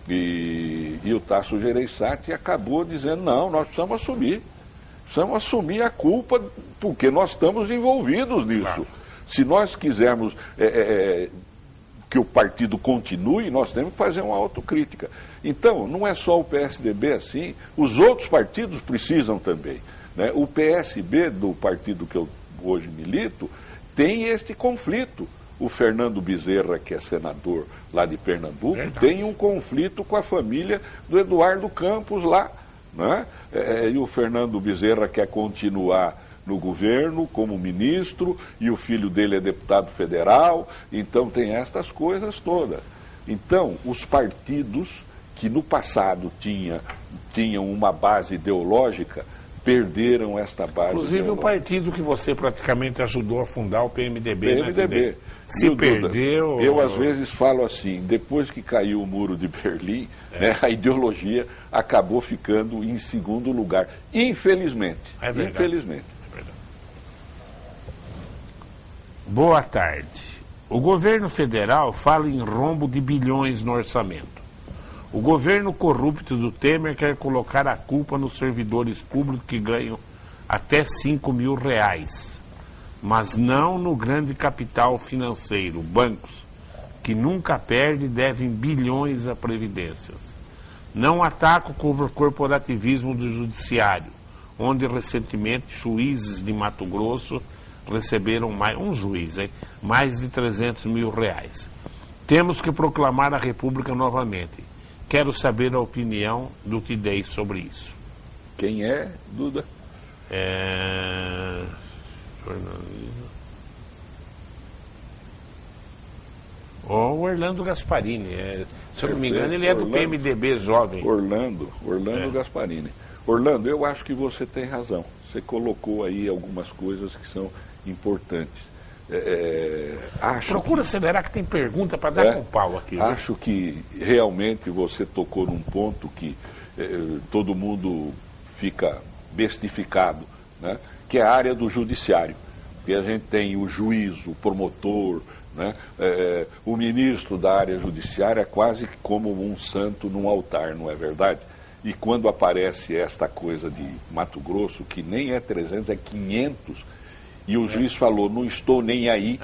E o Tasso Gereissati acabou dizendo: não, nós precisamos assumir a culpa, porque nós estamos envolvidos nisso. Claro. Se nós quisermos que o partido continue, nós temos que fazer uma autocrítica. Então, não é só o PSDB assim, os outros partidos precisam também. Né? O PSB, do partido que eu hoje milito, tem este conflito. O Fernando Bezerra, que é senador lá de Pernambuco, tem um conflito com a família do Eduardo Campos lá. Né? E o Fernando Bezerra quer continuar no governo como ministro, e o filho dele é deputado federal, então tem estas coisas todas. Então, os partidos que no passado tinham uma base ideológica, perderam esta base Inclusive ideológica. O partido que você praticamente ajudou a fundar, o PMDB. PMDB. Né? Se perdeu... Eu às vezes falo assim, depois que caiu o muro de Berlim, né, a ideologia acabou ficando em segundo lugar. Infelizmente. É verdade. Infelizmente. É verdade. Boa tarde. O governo federal fala em rombo de bilhões no orçamento. O governo corrupto do Temer quer colocar a culpa nos servidores públicos que ganham até R$5.000, mas não no grande capital financeiro, bancos, que nunca perde e devem bilhões a previdências. Não ataca o corporativismo do judiciário, onde recentemente juízes de Mato Grosso receberam mais de R$300 mil. Temos que proclamar a República novamente. Quero saber a opinião do Tidei sobre isso. Quem é, Duda? O Orlando Gasparini. Se eu não me engano, ele é do PMDB jovem. Orlando Gasparini. Orlando, eu acho que você tem razão. Você colocou aí algumas coisas que são importantes. Procura acelerar que tem pergunta para dar com pau aqui. Acho que realmente você tocou num ponto que todo mundo fica bestificado, né? Que é a área do judiciário. Porque a gente tem o juiz, o promotor, né? O ministro da área judiciária é quase como um santo num altar, não é verdade? E quando aparece esta coisa de Mato Grosso, que nem é 300, é 500... E o juiz falou: não estou nem aí,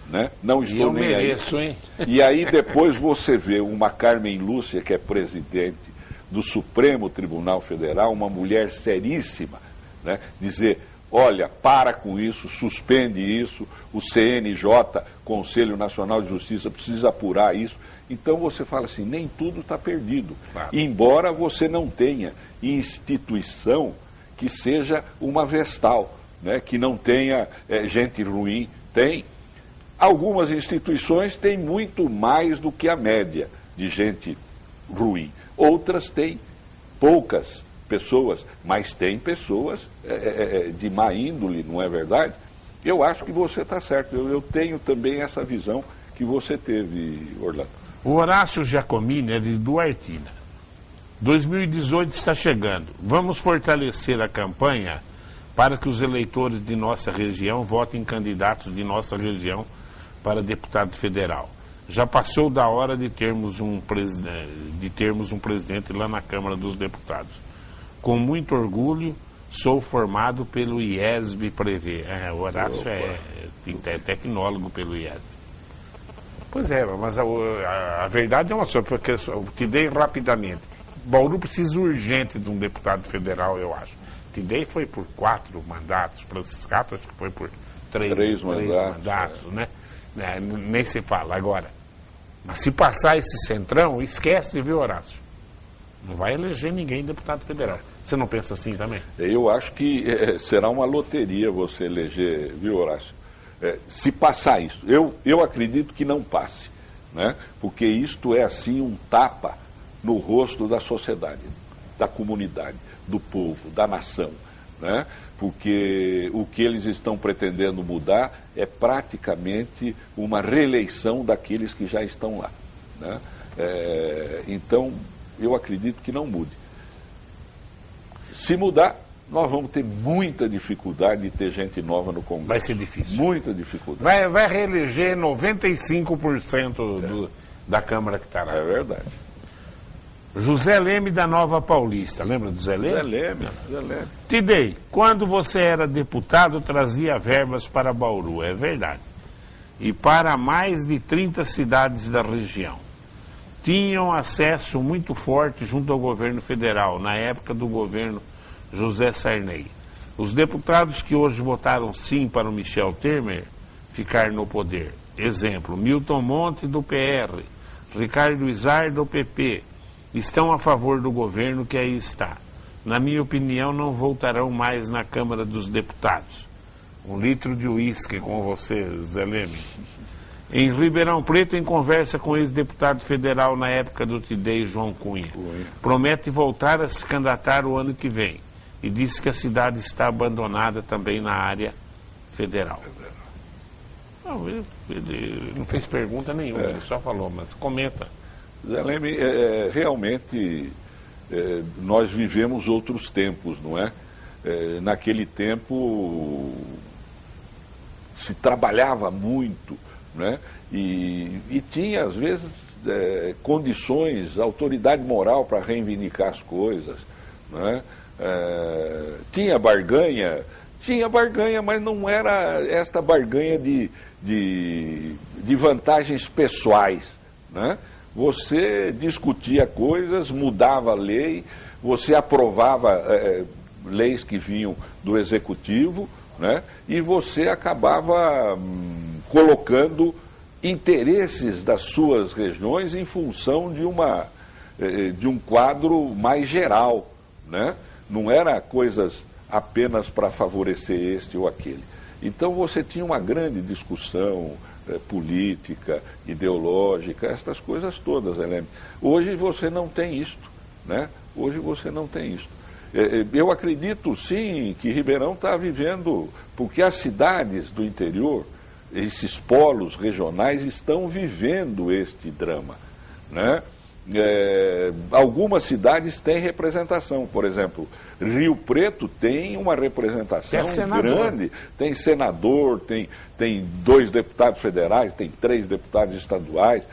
né? Não estou nem mereço, aí. Hein? E aí depois você vê uma Carmen Lúcia, que é presidente do Supremo Tribunal Federal, uma mulher seríssima, né? Dizer: olha, para com isso, suspende isso, o CNJ, Conselho Nacional de Justiça, precisa apurar isso. Então você fala assim, nem tudo está perdido. Claro. Embora você não tenha instituição que seja uma vestal, né, que não tenha gente ruim. Tem. Algumas instituições têm muito mais do que a média de gente ruim. Outras têm poucas pessoas, mas tem pessoas de má índole, não é verdade? Eu acho que você está certo. Eu tenho também essa visão que você teve, Orlando. O Horácio Giacomini é de Duartina. 2018 está chegando. Vamos fortalecer a campanha para que os eleitores de nossa região votem em candidatos de nossa região para deputado federal. Já passou da hora de termos um presidente lá na Câmara dos Deputados. Com muito orgulho, sou formado pelo IESB Prevê. O Horácio é tecnólogo pelo IESB. Pois é, mas a verdade é uma só, porque eu te dei rapidamente. Bauru precisa urgente de um deputado federal, eu acho. Te dei foi por 4 mandatos, Franciscato acho que foi por 3 mandatos, né? Nem se fala agora. Mas se passar esse centrão, esquece, viu, Horácio? Não vai eleger ninguém deputado federal. Você não pensa assim também? Eu acho que será uma loteria você eleger, viu, Horácio? Se passar isso, eu acredito que não passe, né? Porque isto é assim um tapa no rosto da sociedade, da comunidade, do povo, da nação, né? Porque o que eles estão pretendendo mudar é praticamente uma reeleição daqueles que já estão lá, né? Então, eu acredito que não mude. Se mudar, nós vamos ter muita dificuldade de ter gente nova no Congresso. Vai ser difícil. Muita dificuldade. Vai reeleger 95% da Câmara que está lá. É verdade. José Leme da Nova Paulista. Lembra do Zé Leme? Zé Leme. Tidei, quando você era deputado, trazia verbas para Bauru. É verdade. E para mais de 30 cidades da região. Tinham acesso muito forte junto ao governo federal, na época do governo José Sarney. Os deputados que hoje votaram sim para o Michel Temer ficar no poder. Exemplo, Milton Monte do PR, Ricardo Izar do PP, estão a favor do governo que aí está. Na minha opinião, não voltarão mais na Câmara dos Deputados. 1 litro de uísque com você, Zé Leme. Em Ribeirão Preto, em conversa com o ex-deputado federal na época do Tidei, João Cunha. Promete voltar a se candidatar o ano que vem. E disse que a cidade está abandonada também na área federal. Não, ele não fez pergunta nenhuma, ele só falou, mas comenta. Zé Leme, realmente nós vivemos outros tempos, não é? Naquele tempo se trabalhava muito, né? E tinha, às vezes, condições, autoridade moral para reivindicar as coisas, né? Tinha barganha, mas não era esta barganha de vantagens pessoais, né? Você discutia coisas, mudava a lei, você aprovava leis que vinham do executivo, né? E você acabava colocando interesses das suas regiões em função de um quadro mais geral, né? Não era coisas apenas para favorecer este ou aquele. Então você tinha uma grande discussão política, ideológica, estas coisas todas, Helene. Hoje você não tem isto, né? Hoje você não tem isto. Eu acredito, sim, que Ribeirão está vivendo, porque as cidades do interior, esses polos regionais, estão vivendo este drama, né? Algumas cidades têm representação, por exemplo, Rio Preto tem uma representação grande, tem senador, tem 2 deputados federais, tem 3 deputados estaduais.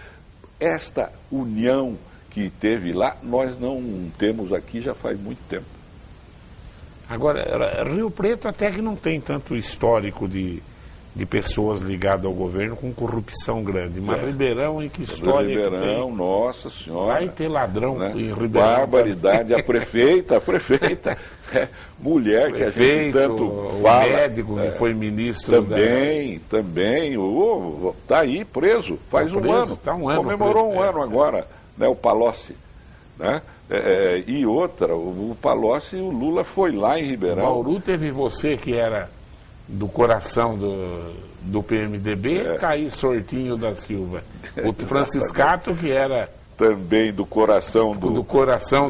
Esta união que teve lá, nós não temos aqui já faz muito tempo. Agora, Rio Preto até que não tem tanto histórico de pessoas ligadas ao governo com corrupção grande. Mas Ribeirão, em que história Ribeirão, que tem? Nossa Senhora. Vai ter ladrão, né? Em Ribeirão. Barbaridade. A prefeita, mulher que a gente tanto fala. O médico que foi ministro também, está aí preso, faz um ano. Tá um ano comemorou preso. Um ano agora, né, o Palocci, né? E outra, o Palocci, o Lula foi lá em Ribeirão. Bauru teve você que era do coração do PMDB, Caí Sortinho da Silva. O Franciscato, que era também do coração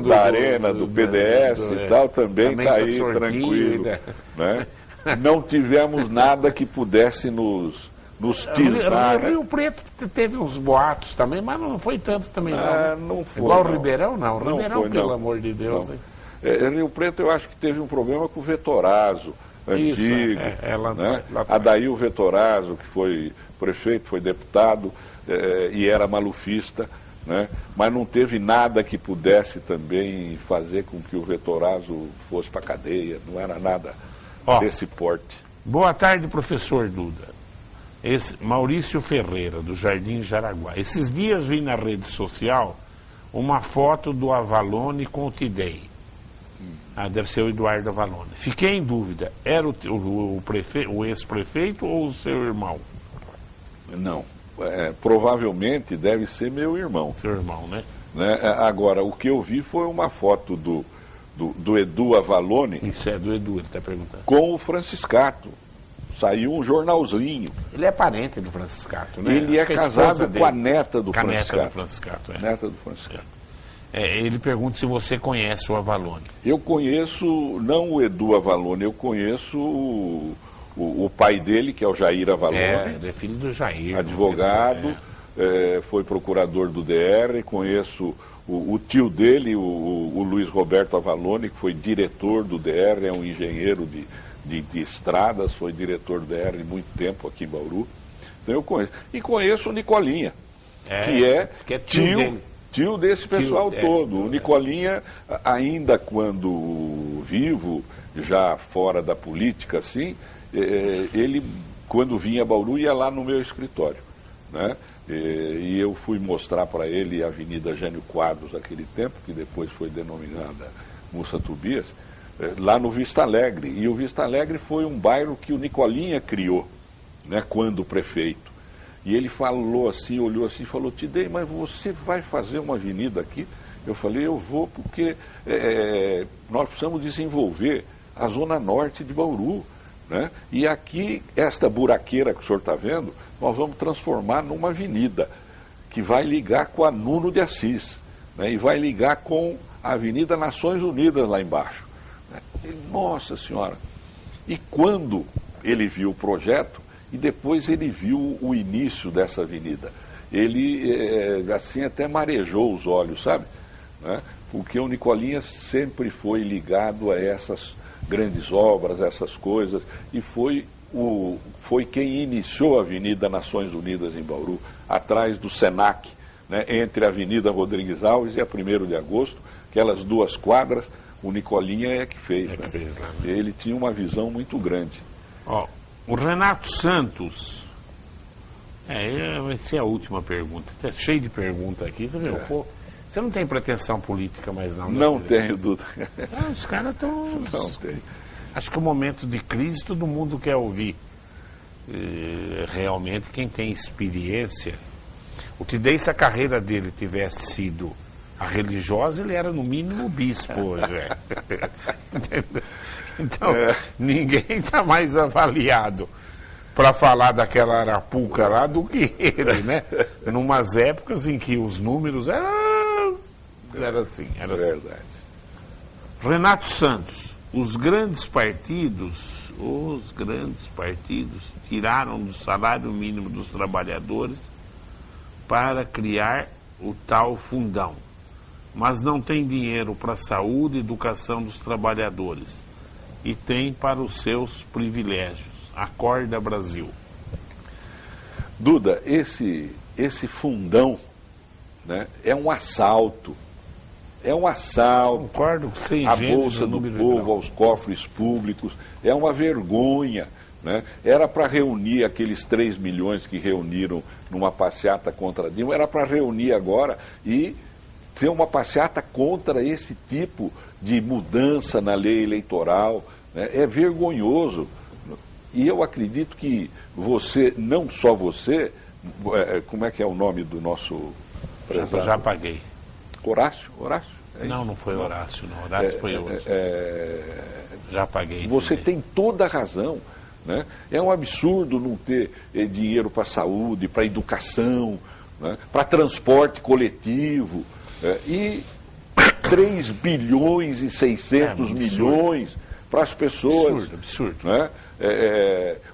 da Arena, do PDS e tal, também está aí tranquilo. Né? Não tivemos nada que pudesse nos nos tisnar. Rio Preto teve uns boatos também, mas não foi tanto também, não. Não foi, igual não. o Ribeirão, não. O Não Ribeirão, foi, pelo não. amor de Deus. Não. Hein? Rio Preto eu acho que teve um problema com o Vetorazzo, Isso, antigo. lá Né? atrás. Adail Vetorazzo, que foi prefeito, foi deputado e era malufista, né? Mas não teve nada que pudesse também fazer com que o Vetorazzo fosse para a cadeia, não era nada desse porte. Boa tarde, professor Duda. Maurício Ferreira, do Jardim Jaraguá. Esses dias vi na rede social uma foto do Avalone com o Tidei. Deve ser o Eduardo Avalone. Fiquei em dúvida, era o ex-prefeito ou o seu irmão? Não, provavelmente deve ser meu irmão. Seu irmão, né? Agora, o que eu vi foi uma foto do Edu Avalone. Isso é do Edu, ele está perguntando. Com o Franciscato. Saiu um jornalzinho. Ele é parente do Franciscato, né? Ele é casado com a neta do Franciscato. Neta do Franciscato, Neta do Franciscato. Ele pergunta se você conhece o Avalone. Eu conheço, não o Edu Avalone, eu conheço o pai dele, que é o Jair Avalone. Ele é filho do Jair. Advogado, foi procurador do DR, conheço o tio dele, o Luiz Roberto Avalone, que foi diretor do DR, é um engenheiro de estradas, foi diretor do DR muito tempo aqui em Bauru. Então eu conheço. E conheço o Nicolinha, que é tio desse pessoal todo. O Nicolinha, ainda quando vivo, já fora da política, assim, ele, quando vinha a Bauru, ia lá no meu escritório, né? E eu fui mostrar para ele a Avenida Jânio Quadros naquele tempo, que depois foi denominada Mussa Tobias, lá no Vista Alegre. E o Vista Alegre foi um bairro que o Nicolinha criou, né, quando prefeito. E ele falou assim, olhou assim e falou: Tidei, mas você vai fazer uma avenida aqui? Eu falei: eu vou porque nós precisamos desenvolver a zona norte de Bauru, né? E aqui, esta buraqueira que o senhor está vendo, nós vamos transformar numa avenida que vai ligar com a Nuno de Assis, né? E vai ligar com a Avenida Nações Unidas lá embaixo. Nossa Senhora! E quando ele viu o projeto, e depois ele viu o início dessa avenida, ele assim até marejou os olhos, sabe? Né? Porque o Nicolinha sempre foi ligado a essas grandes obras, essas coisas, e foi quem iniciou a Avenida Nações Unidas em Bauru, atrás do Senac, né? Entre a Avenida Rodrigues Alves e a 1º de Agosto, aquelas 2 quadras, o Nicolinha é que fez. Né? Ele tinha uma visão muito grande. O Renato Santos, vai ser a última pergunta, está cheio de perguntas aqui, pô, você não tem pretensão política mais não? Não tenho dúvida. Os caras estão... Não tenho. Acho que o momento de crise todo mundo quer ouvir. Realmente quem tem experiência, o Tidei, se a carreira dele tivesse sido a religiosa, ele era no mínimo bispo hoje. Então, ninguém está mais avaliado para falar daquela arapuca lá do que ele, né? Numas épocas em que os números eram assim. Verdade. Renato Santos, os grandes partidos tiraram do salário mínimo dos trabalhadores para criar o tal fundão, mas não tem dinheiro para a saúde e educação dos trabalhadores, e tem para os seus privilégios. Acorda, Brasil. Duda, esse fundão, né, é um assalto. É um assalto. Concordo, sem à Bolsa do Povo, aos cofres públicos. É uma vergonha. Né? Era para reunir aqueles 3 milhões que reuniram numa passeata contra Dilma, era para reunir agora e ter uma passeata contra esse tipo de mudança na lei eleitoral, né? É vergonhoso. E eu acredito que você, não só você, como é que é o nome do nosso... Já paguei. Horácio? É não, isso? Não foi Horácio, não. Horácio foi outro. Já paguei. Você também. tem toda a razão. Né? É um absurdo não ter dinheiro para saúde, para educação, né? Para transporte coletivo. E 3 bilhões e 600 milhões para as pessoas. Absurdo. Né?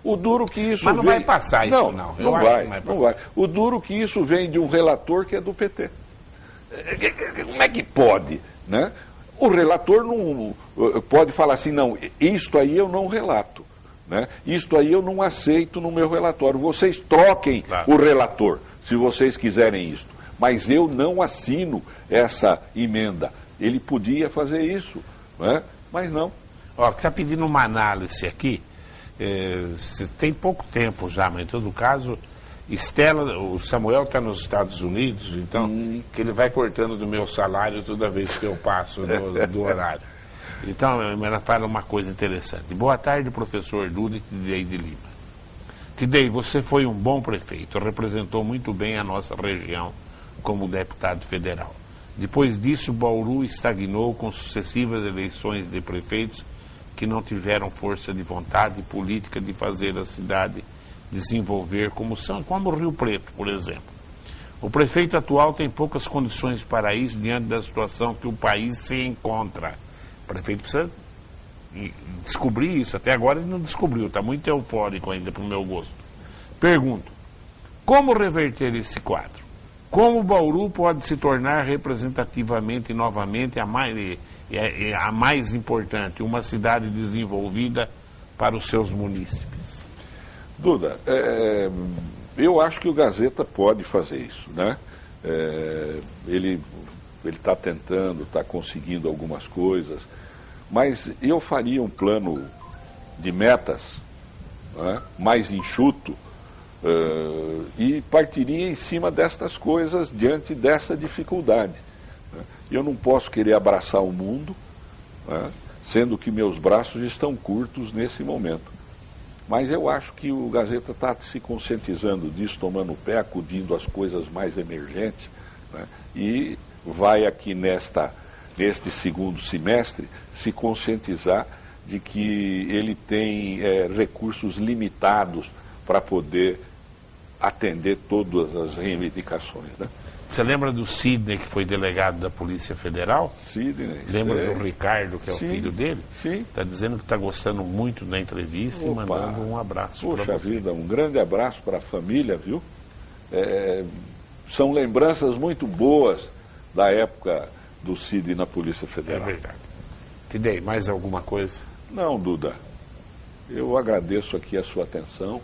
O duro que isso Mas não vem... vai passar isso, não. Não vai. O duro que isso vem de um relator que é do PT. Como é que pode? Né? O relator não pode falar assim, não, isto aí eu não relato. Né? Isto aí eu não aceito no meu relatório. Vocês troquem o relator, se vocês quiserem isto. Mas eu não assino essa emenda. Ele podia fazer isso, né? Mas não. Ó, está pedindo uma análise aqui, tem pouco tempo já, mas em todo caso, o Samuel está nos Estados Unidos, então, que ele vai cortando do meu salário toda vez que eu passo do horário. Então, ela fala uma coisa interessante. Boa tarde, professor Duda e Tidei de Lima. Tidei, você foi um bom prefeito, representou muito bem a nossa região como deputado federal. Depois disso, Bauru estagnou com sucessivas eleições de prefeitos que não tiveram força de vontade política de fazer a cidade desenvolver como Rio Preto, por exemplo. O prefeito atual tem poucas condições para isso diante da situação que o país se encontra. O prefeito precisa descobrir isso. Até agora ele não descobriu, está muito eufórico ainda para o meu gosto. Pergunto, como reverter esse quadro? Como Bauru pode se tornar representativamente novamente a mais importante, uma cidade desenvolvida para os seus munícipes? Duda, eu acho que o Gazeta pode fazer isso, né? Ele está tentando, está conseguindo algumas coisas, mas eu faria um plano de metas, né, mais enxuto, e partiria em cima destas coisas diante dessa dificuldade. Né? Eu não posso querer abraçar o mundo, né, sendo que meus braços estão curtos nesse momento. Mas eu acho que o Gazeta está se conscientizando disso, tomando o pé, acudindo às coisas mais emergentes, né, e vai aqui neste segundo semestre se conscientizar de que ele tem recursos limitados para poder atender todas as reivindicações. Né? Você lembra do Sidney, que foi delegado da Polícia Federal? Sidney. Lembra do Ricardo, que é o filho dele? Sim. Está dizendo que está gostando muito da entrevista e mandando um abraço para você. Poxa vida, um grande abraço para a família, viu? São lembranças muito boas da época do Sidney na Polícia Federal. É verdade. Tidei, mais alguma coisa? Não, Duda. Eu agradeço aqui a sua atenção,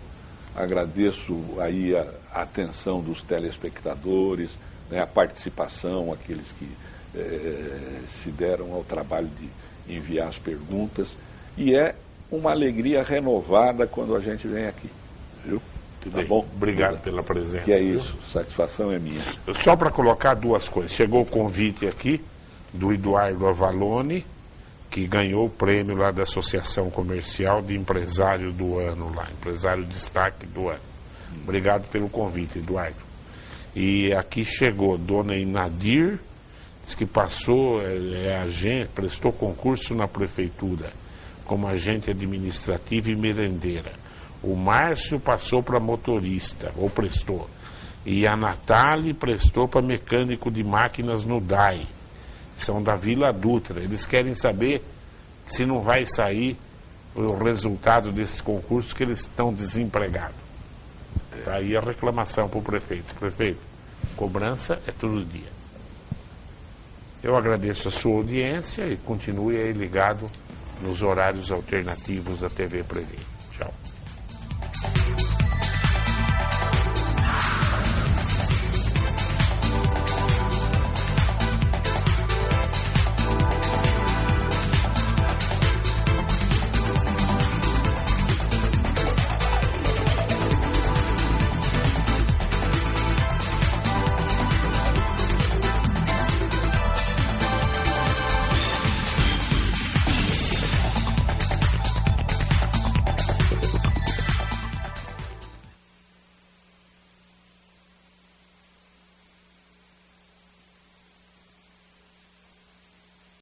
agradeço aí a atenção dos telespectadores, né, a participação, aqueles que se deram ao trabalho de enviar as perguntas, e é uma alegria renovada quando a gente vem aqui, viu? Tá bom? Obrigado pela presença. Que é isso, satisfação é minha. Só para colocar duas coisas, chegou o convite aqui do Eduardo Avalone, que ganhou o prêmio lá da Associação Comercial de Empresário do Ano lá, Empresário Destaque do Ano. Obrigado pelo convite, Eduardo. E aqui chegou Dona Inadir, diz que passou, agente, prestou concurso na prefeitura como agente administrativo e merendeira. O Márcio passou para motorista, ou prestou. E a Natália prestou para mecânico de máquinas no DAI. São da Vila Dutra. Eles querem saber se não vai sair o resultado desses concursos, que eles estão desempregados. Está aí a reclamação para o prefeito. Prefeito, cobrança é todo dia. Eu agradeço a sua audiência e continue aí ligado nos horários alternativos da TV Previm.